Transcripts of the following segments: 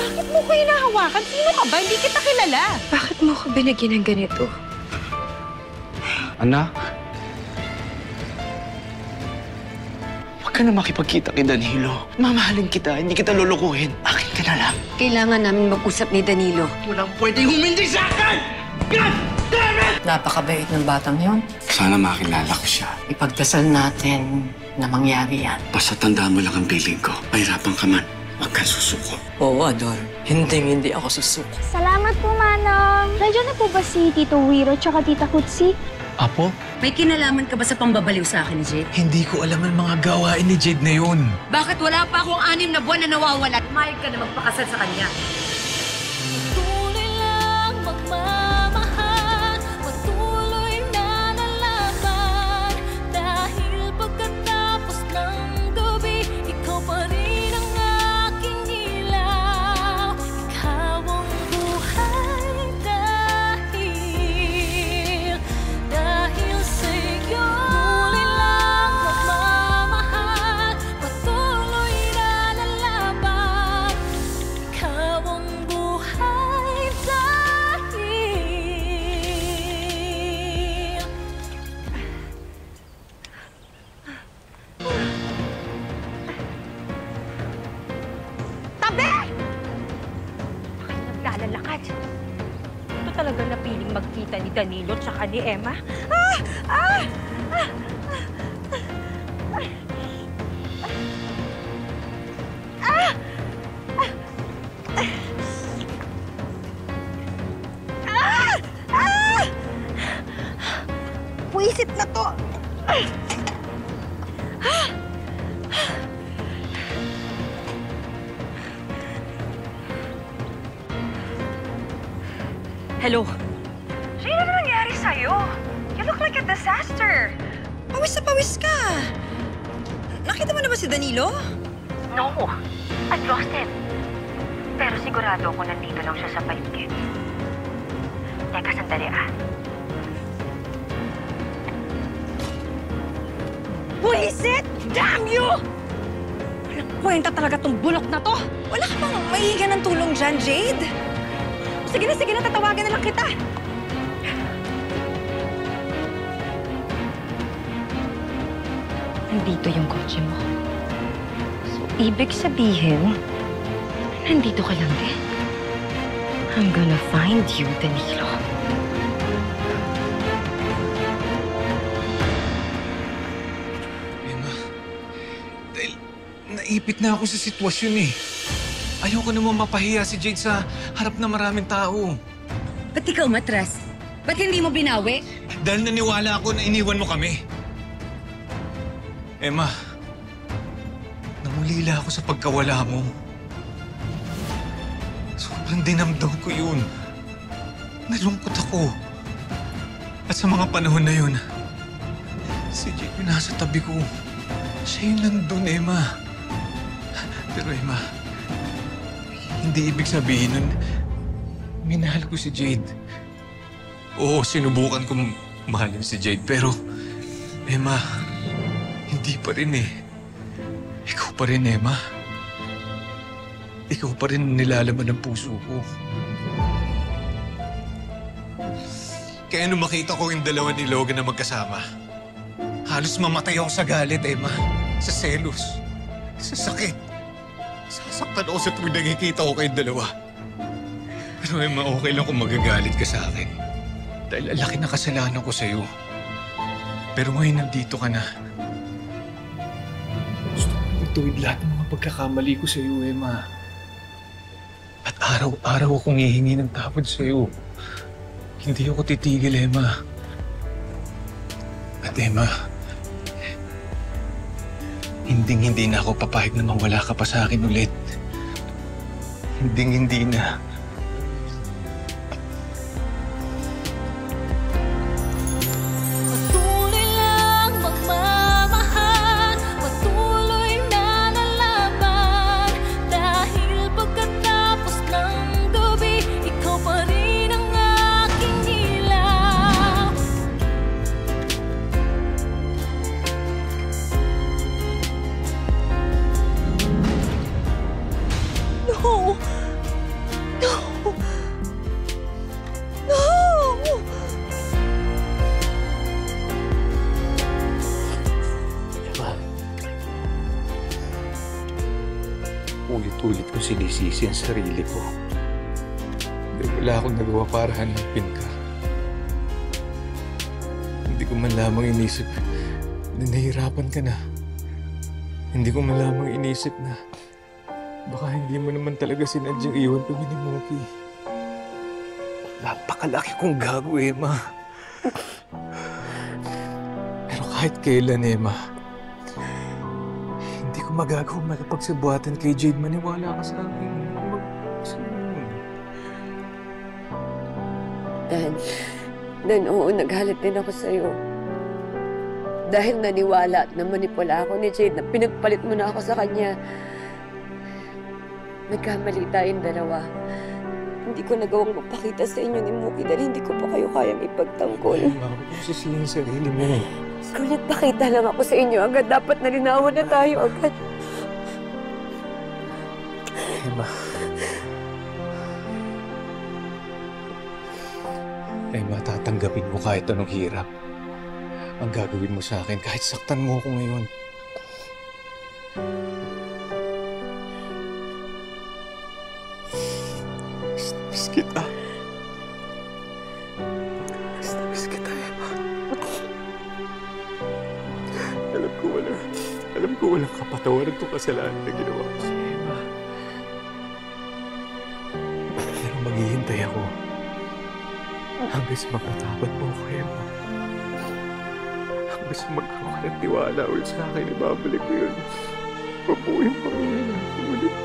Bakit mo ko hinahawakan? Sino ka ba? Hindi kita kilala. Bakit mo ko binigyan ng ganito? Anak? Huwag ka na makipagkita kay Danilo. Mamahalin kita, hindi kita lulukuhin. Akin ka na lang. Kailangan namin mag-usap ni Danilo. Walang pwedeng humindi sa akin! God damn it! Napakabait ng batang yon. Sana makilala ko siya. Ipagdasal natin na mangyari yan. Basta tandaan mo lang ang piling ko. Mahirapan ka man, huwag kang susuko. Oo, Ador. Hindi ako susuko. Salamat po, Manang. Nandiyan na po ba si Tito Wiro tsaka Tita Kutsi? Apo? May kinalaman ka ba sa pambabaliw sa akin ni Jade? Hindi ko alam ang mga gawain ni Jade na yun. Bakit wala pa akong 6 na buwan na nawawala? Mayag ka na magpakasal sa kanya. Patuloy lang magmamahal, patuloy na lalaban. Dahil pagkatapos ng gabi, ikaw pa rin ang aking ilaw. Ikaw ang buhay dahil sa'yo. Patuloy lang magmamahal, patuloy na lalaban. Ikaw ang buhay dahil... Tabi! Bakit naglalakad? Ito talaga napiling magkita ni Danilo tsaka ni Emma. Buisit na to! Hello? Jade, ano nangyari sa'yo? You look like a disaster. Pawis na pawis ka. Nakita mo na ba si Danilo? No, I've lost him. Pero sigurado ako nandito lang siya sa paligid. Teka, sandali Buisit! Damn you! Walang kwenta talaga tong bulok na to. Wala ka bang mahihiga ng tulong dyan, Jade? Sige na, tatawagan na lang kita. Nandito yung kotse mo. So, ibig sabihin, nandito ka lang din. I'm gonna find you, Danilo. Emma, dahil naipit na ako sa sitwasyon eh. Ayoko naman mapahiya si Jade sa harap ng maraming tao. Ba't ikaw matras? Ba't hindi mo binawi? Dahil naniwala ako na iniwan mo kami. Emma, namulila ako sa pagkawala mo. Sobrang dinamdam ko yun. Nalungkot ako. At sa mga panahon na yun, si Jade yung nasa tabi ko. Siya yung nandun, Emma. Pero Emma, hindi ibig sabihin nun, minahal ko si Jade. Oo, sinubukan kong mahalin si Jade, pero Emma, hindi pa rin eh. Ikaw pa rin, Emma. Ikaw pa rin nilalaman ng puso ko. Kaya nung makita ko yung dalawa ni Logan na magkasama, halos mamatay ako sa galit, Emma. Sa selos. Sa sakit. Sasaktan ako sa tuwing nakikita ko kayong dalawa. Pero Emma, okay lang kung magagalit ka sa akin. Dahil ang laki na kasalanan ko sa'yo. Pero ngayon nandito ka na. Gusto ko ituwid lahat ng mga pagkakamali ko sa'yo, Emma. At araw-araw akong hihingi ng tawad sa'yo. Hindi ako titigil, Emma. At Emma, hindi na ako papayag na mawala ka pa sa akin ulit. Hindi na. Patuloy lang magmamahal, patuloy na lalaban. Dahil pagkatapos ng gabi, ikaw pa rin ang aking ilaw. No! pilit ko sinisisi ang sarili ko. Dahil wala akong nagawa para hanapin ka. Hindi ko man lamang inisip na nahihirapan ka na. Hindi ko man lamang inisip na baka hindi mo naman talaga sinadyang iwan kami ni Mookie. Napakalaki kong gago, Emma. Pero kahit kailan, Emma, hindi ko magagawang makipagsabuatan kay Jade. Maniwala ka sa akin. Dan, oo, naghalit din ako sa'yo. Dahil naniwala at namanipula ako ni Jade na pinagpalit mo na ako sa kanya. Nagkamali tayong dalawa. Hindi ko nagawang magpakita sa inyo ni Mookie dahil hindi ko po kayo kayang ipagtanggol. Bakit mo sisihin sarili mo? Kung nagpakita lang ako sa inyo agad, dapat nalinawan na tayo agad. Emma, tatanggapin ko kahit anong hirap. Ang gagawin mo sa akin kahit saktan mo ako ngayon. Miss kita. Miss kita, Emma. Alam ko walang kapatawaran itong kasalanan na ginawa ko sa Emma. Pero maghihintay ako hanggang sa mapatawad mo ako, Emma. Hanggang sa magkaroon ka ng tiwala ulit sa akin, ibabalik ko yun. Mabuhay ang pamilya natin ulit.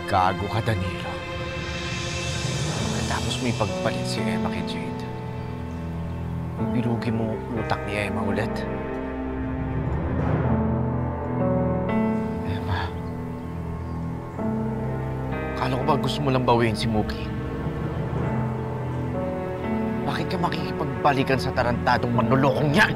Gago ka, Danilo. Tapos may pagpalit si Emma kay Jade. Bilugi mo utak ni Emma ulit. Emma, akala ko ba gusto mo lang bawiin si Mookie? Bakit ka makikipagbalikan sa tarantadong manlolokong yan?